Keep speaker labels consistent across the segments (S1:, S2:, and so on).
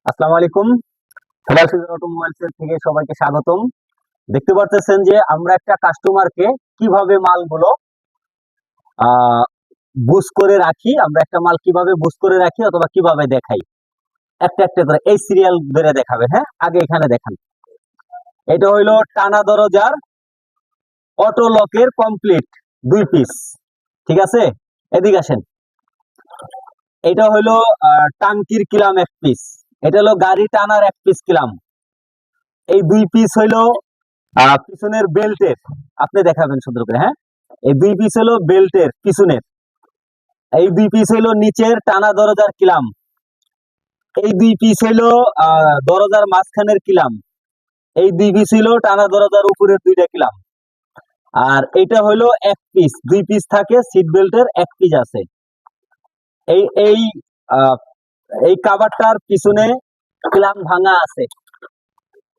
S1: আসসালামু আলাইকুম। ফ্লাশিজার অটোমোবাইলস থেকে সবাইকে স্বাগতম। দেখতে পাচ্ছেন যে আমরা একটা কাস্টমারকে কিভাবে মালগুলো বুস্ট করে রাখি, আমরা একটা মাল কিভাবে বুস্ট করে রাখি অথবা কিভাবে দেখাই, একটা একটা করে এই সিরিয়াল ধরে দেখাবে। হ্যাঁ, আগে এখানে দেখান। এটা হইলো টানা দরজার অটো লকের কমপ্লিট 2 পিস। ঠিক আছে, এদিকে আসেন। এটা হইলো টাঙ্কির কিলাম 1 পিস। এটা হলো গাড়ি টানার 1 পিস কিলাম। এই 2 পিস হইলো পিছনের বেল্টের, আপনি দেখাবেন সুন্দর করে। হ্যাঁ, এই 2 পিস হলো বেল্টের পিছনের। এই 2 পিস হইলো নিচের টানা দরজার কিলাম। এই 2 পিস হইলো দরজার মাঝখানের কিলাম। এই 2 পিস হইলো টানা দরজার উপরের 2টা কিলাম। আর এটা হইলো 1 পিস, 2 পিস থাকে, সিট বেল্টের 1 পিস আছে। এই এই আহ, এই কাভারটার পিছনে কিলাম ভাঙা আছে।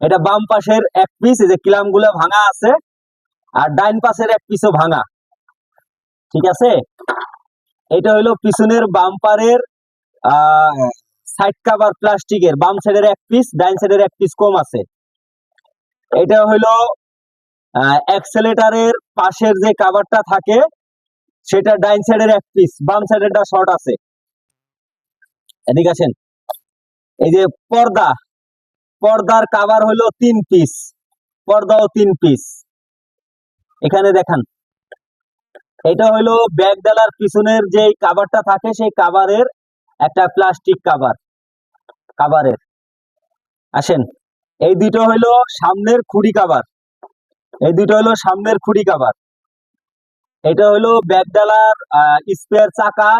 S1: এটা বাম পাশের 1 পিস, এই যে কিলাম গুলা ভাঙা আছে, আর ডাইন পাশের 1 পিসও ভাঙা। ঠিক আছে, এটা হইলো পিছনের বাম্পারের সাইড কভার প্লাস্টিকের, বাম সাইডের 1 পিস, ডাইন সাইডের 1 পিস কম আছে। এটা হইলো অ্যাক্সেলেটারের পাশের যে কভারটা থাকে সেটা ডাইন সাইডের 1 পিস, বাম সাইডেরটা শর্ট আছে। এদিকে আসেন। এই যে পর্দা, পর্দার কভার হইলো 3 পিস, পর্দাও 3 পিস। এখানে দেখান। এটা হইলো ব্যাগ ডালার পিছনের যে কভারটা থাকে সেই কভারের একটা প্লাস্টিক কভার, কভারের। আসেন, এই দুটো হইলো সামনের খুঁড়ি কভার, এই দুটো হইলো সামনের খুঁড়ি কভার। এটা হইলো ব্যাগডালার স্পেয়ার চাকা,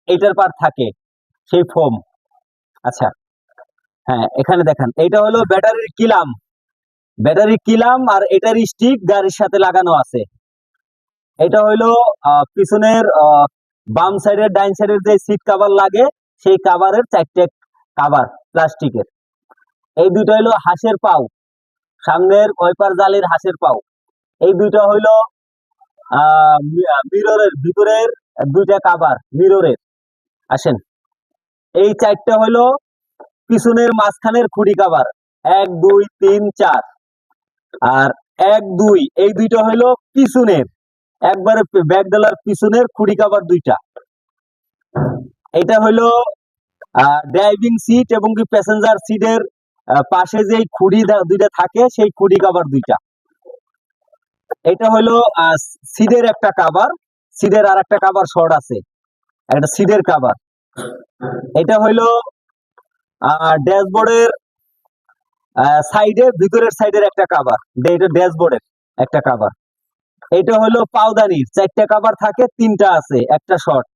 S1: এটার পার থাকে সেই ফোম। আচ্ছা, হ্যাঁ, এখানে দেখেন। এটা হলো ব্যাটারির কিলাম, ব্যাটারি কিলাম, আর এটার স্টিক গাড়ির সাথে লাগানো আছে। এটা হইলো পিছনের বাম সাইডের ডাইন সাইডের যে সিট কভার লাগে সেই কভারের 4টে কভার প্লাস্টিকের। এই দুটো হইলো হাঁসের পাও, সামনের ওয়াইপার জালির হাঁসের পাও। এই দুইটা হইলো মিররের ভিতরের 2টা কভার মিররের। আসেন, এই 4টা হইলো পিছনের মাঝখানের খুঁড়ি কভার, 1 2 3 4। আর 1 2 এই দুইটা হইলো পিছনের, একবারে ব্যাক ডালার পিছনের খুঁড়ি কভার 2টা। এটা হইলো ড্রাইভিং সিট এবং কি প্যাসেঞ্জার সিটের পাশে যেই খুঁড়ি 2টা থাকে সেই খুঁড়ি কভার 2টা। এটা হইলো সিটের একটা কভার, সিটের আর একটা কভার শর্ট আছে, একটা সিটের কভার। এটা হইলো ড্যাশবোর্ডের সাইডে, ভিতরের সাইডের একটা কভার, এটা ড্যাশবোর্ডের একটা কভার। এটা হলো পাওদানির 4টা কভার থাকে, 3টা আছে, একটা শর্ট।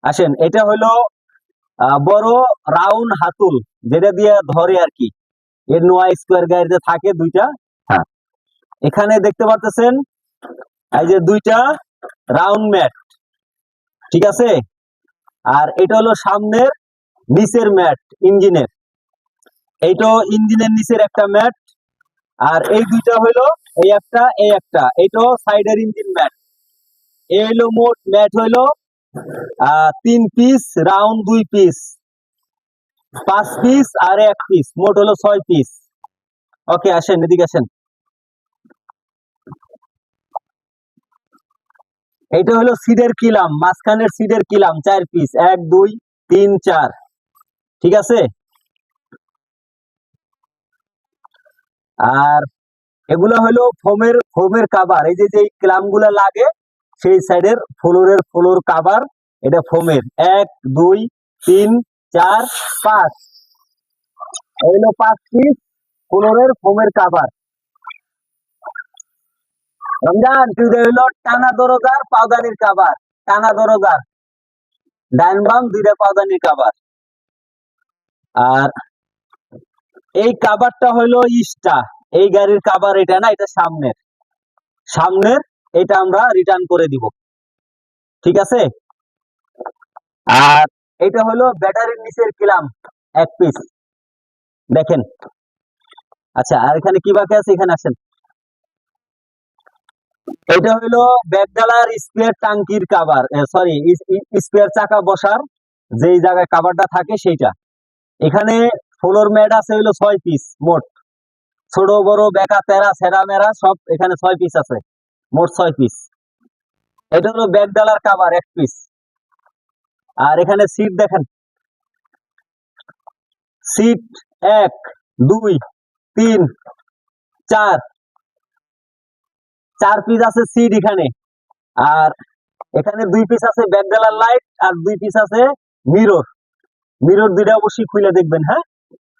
S1: আসেন, এটা হলো বড় রাউন্ড হাতুল, যেটা দিয়ে ধরে আর কি, এর নোয়া স্কোয়ার গাড়িতে থাকে 2টা। হ্যাঁ, এখানে দেখতে পাচ্ছেন এই যে 2টা রাউন্ড ম্যাট। ঠিক আছে, আর এটা হলো সামনের নিচের ম্যাট ইঞ্জিনের, এইটা ইঞ্জিনের নিচের একটা ম্যাট। আর এই 2টা হইলো এই একটা, এই একটা, এইটাও সাইডের ইঞ্জিন ম্যাট। এই হইলো মোট ম্যাট হইলো 3 পিস, রাউন্ড 2 পিস, 5 পিস আর 1 পিস, মোট হলো 6 পিস। ওকে, আসেন, এদিকে আসেন। এইটা হলো সিডের কিলাম, মাঝখানের সিডের কিলাম 4 পিস, 1 2 3 4। ঠিক আছে, আর এগুলো হলো ফোমের, ফোমের কাভার। এই যে ক্লাম গুলা লাগে সেই সাইডের ফ্লোর কাভার, এটা ফোমের। 1 2 3 4 5, এগুলো 5 পিস ফ্লোরের ফোমের কাভার। রমজান, তুই হইলো টানা দরজার পাওদানির কাভার, টানা দরজার ডাইন বাম 2টা পাওদানির কাভার। আর এই কাভারটা হইলো ইস্টা, এই গাড়ির কাভার এটা না, এটা সামনের, সামনের। এটা আমরা রিটার্ন করে দিব। ঠিক আছে, আর এটা হলো ব্যাটারির নিচের কিলাম 1 পিস, দেখেন। আচ্ছা, আর এখানে কি বাকি আছে, এখানে আসেন। এটা হলো ব্যাকডালার স্পেয়ার টাঙ্কির কাভার, সরি, স্পেয়ার চাকা বসার যেই জায়গায় কাভারটা থাকে সেইটা। এখানে ফ্লোর ম্যাট আছে হইলো 6 পিস মোট, ছোট বড় বেকা তেরা সেরা মেরা সব এখানে 6 পিস আছে, মোট 6 পিস। এটা হলো ব্যাগ ডালার কাভার 1 পিস। আর এখানে সিট দেখেন, সিট 1 2 3 4, 4 পিস আছে সিট এখানে। আর এখানে 2 পিস আছে ব্যাক ডালার লাইট, আর 2 পিস আছে মিরর। মিরর দুইটা অবশ্যই খুলে দেখবেন, হ্যাঁ,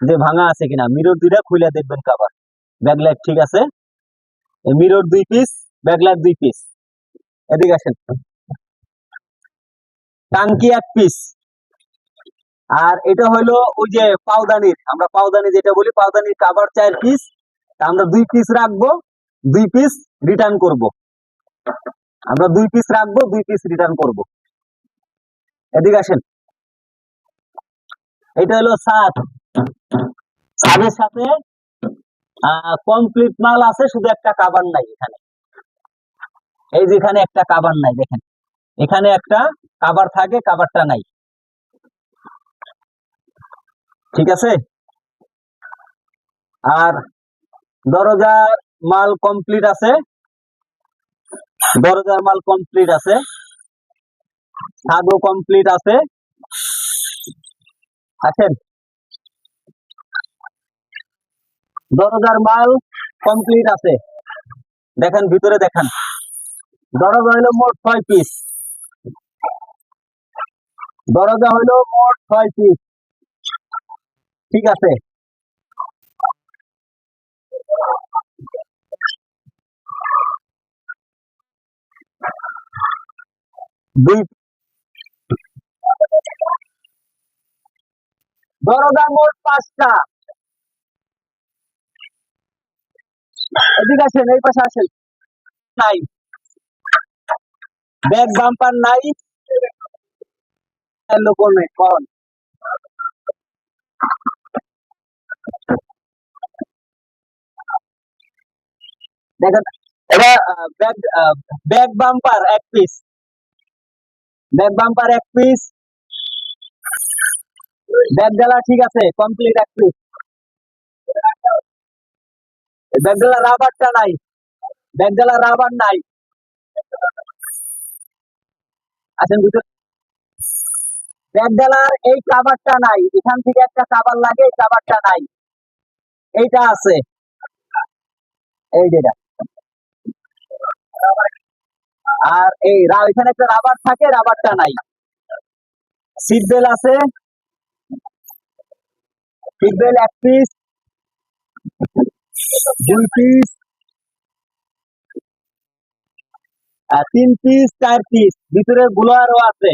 S1: যে ভাঙা আছে কিনা। মিরর দুইটা খুলে দেখবেন কাভার। ব্যাক লাইট ঠিক আছে, mirror 2 piece, back light 2 piece. এদিকে আসেন, টাঙ্কি 1 পিস। আর এটা হলো ওই যে পাওদানির, আমরা পাওদানি যেটা বলি, পাওদানির কাভার 4 পিস। আমরা 2 পিস রাখবো, 2 পিস রিটার্ন করব। আমরা 2 পিস রাখবো, 2 পিস রিটার্ন করব। এদিকে আসেন, এটা হলো ছাদ। ছাদের সাথে কমপ্লিট মাল আছে, শুধু একটা কাভার নাই এখানে। এই যে এখানে একটা কাভার নাই, দেখেন এখানে একটা কাভার থাকে, কাভারটা নাই, ঠিক আছে। আর দরজার মাল কমপ্লিট আছে, দরজার মাল কমপ্লিট আছে, ছাদও কমপ্লিট আছে। আসেন, দরজার মাল কমপ্লিট আছে, দেখেন ভিতরে দেখেন। দরজা হইলো মোট 6 পিস, দরজা হইলো মোট 6 পিস, ঠিক আছে। দুই দরজা মোট 5টা। এদিকে আসেন, এই পাশে আসেন। নাই, ব্যাক বাম্পার নাই, লোক নেই করণ। দেখেন এবার back back bumper 1 piece, back bumper 1 piece, back ডালা ঠিক আছে কমপ্লিট 1 পিস। ব্যাক ডালা রাবারটা নাই, ব্যাক ডালা রাবার নাই। আসেন ভিতরে, ব্যাক ডালার এই কাভারটা নাই, এখান থেকে একটা কাভার লাগে, এই কাভারটা নাই, এইটা আছে, এই যেটা। আর এই এখানে একটা রাবার থাকে, রাবারটা নাই। সিট বেল্ট আছে, seat belt 1 piece, 2 piece, 3 piece, 4 piece, ভিতরে গুলোয়ারও আছে।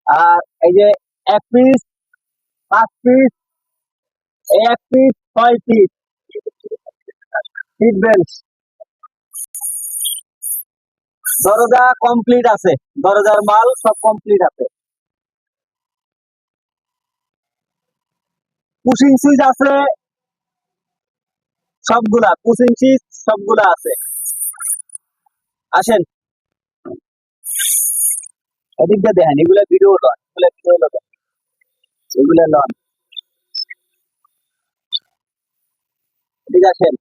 S1: আর এই যে 1 পিস, 5 পিস, এই 1 পিস, 6 পিস সিট বেল্ট। দরজা কমপ্লিট আছে, দরজার মাল সব কমপ্লিট আছে। পুশিং সুইচ আছে সবগুলা, পুশিং সুইচ সবগুলা আছে। আসেন, এদিকটা দেখেন, এগুলা ভিডিও লন, এগুলা ভিডিও লন, এগুলা লন। এদিকে আসেন,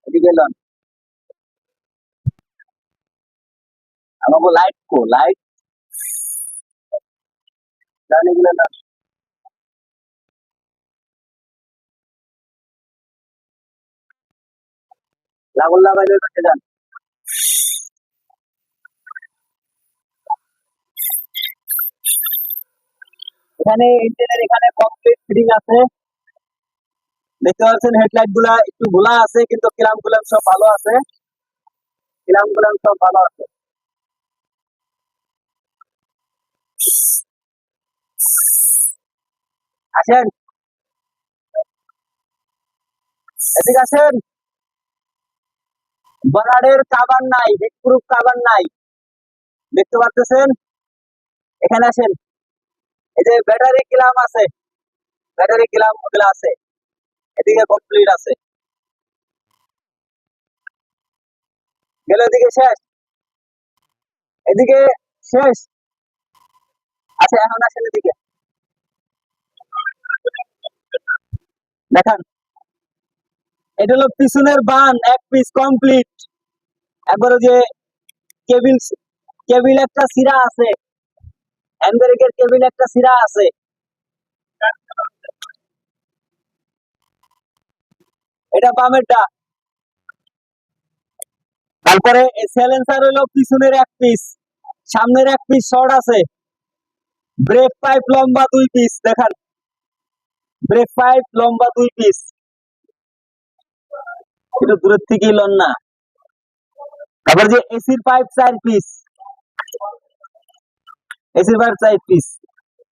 S1: এদিকে লন। আমাকে লাইট কো, লাইট লন, এগুলা লন। লাগুন লাগাইলে করতে যান। এখানে ইঞ্জিনের এখানে কমপ্লিট ফিটিং আছে, দেখতে পাচ্ছেন। হেডলাইট গুলা একটু ঘোলা আছে, কিন্তু কিলাম গুলাম সব ভালো আছে, কিলাম গুলাম সব ভালো আছে। আসেন, এদিকে আসেন। বনারের কাভার নাই, হিটপ্রুফ কাভার নাই, দেখতে পাচ্ছেন। এখানে আসেন, এই যে ব্যাটারি কিলাম আছে, ব্যাটারি কিলাম ওগুলা আছে, এদিকে কমপ্লিট আছে। গেল এদিকে শেষ, এদিকে শেষ। আচ্ছা এখন আসেন এদিকে, দেখান, এটা হলো পিছনের বান এক পিস কমপ্লিট। একবার ওই যে কেবিল কেবিল একটা সিরা আছে, হ্যান্ড ব্রেকের কেবিল একটা সিরা আছে। এটা বামেরটা। তারপরে সাইলেন্সার হলো পিছনের এক পিস, সামনের এক পিস শর্ট আছে। ব্রেক পাইপ লম্বা 2 পিস, দেখান ব্রেক পাইপ লম্বা 2 পিস। একটু দূরের থেকেই লন না। তারপর যে এসির পাইপ 4 পিস, এসির পাইপ 4 পিস।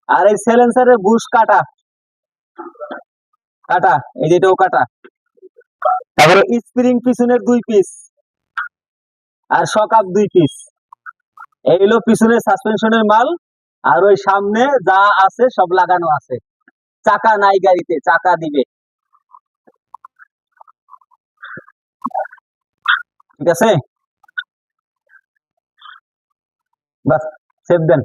S1: আর এই সাইলেন্সারের বুশ কাটা, কাটা এই যেটাও কাটা। তারপরে স্প্রিং পিছনের 2 পিস আর শক আপ 2 পিস। এই হলো পিছনের সাসপেনশনের মাল। আর ওই সামনে যা আছে সব লাগানো আছে। চাকা নাই গাড়িতে, চাকা দিবে। ঠিক আছে, বাস সেভ দেন।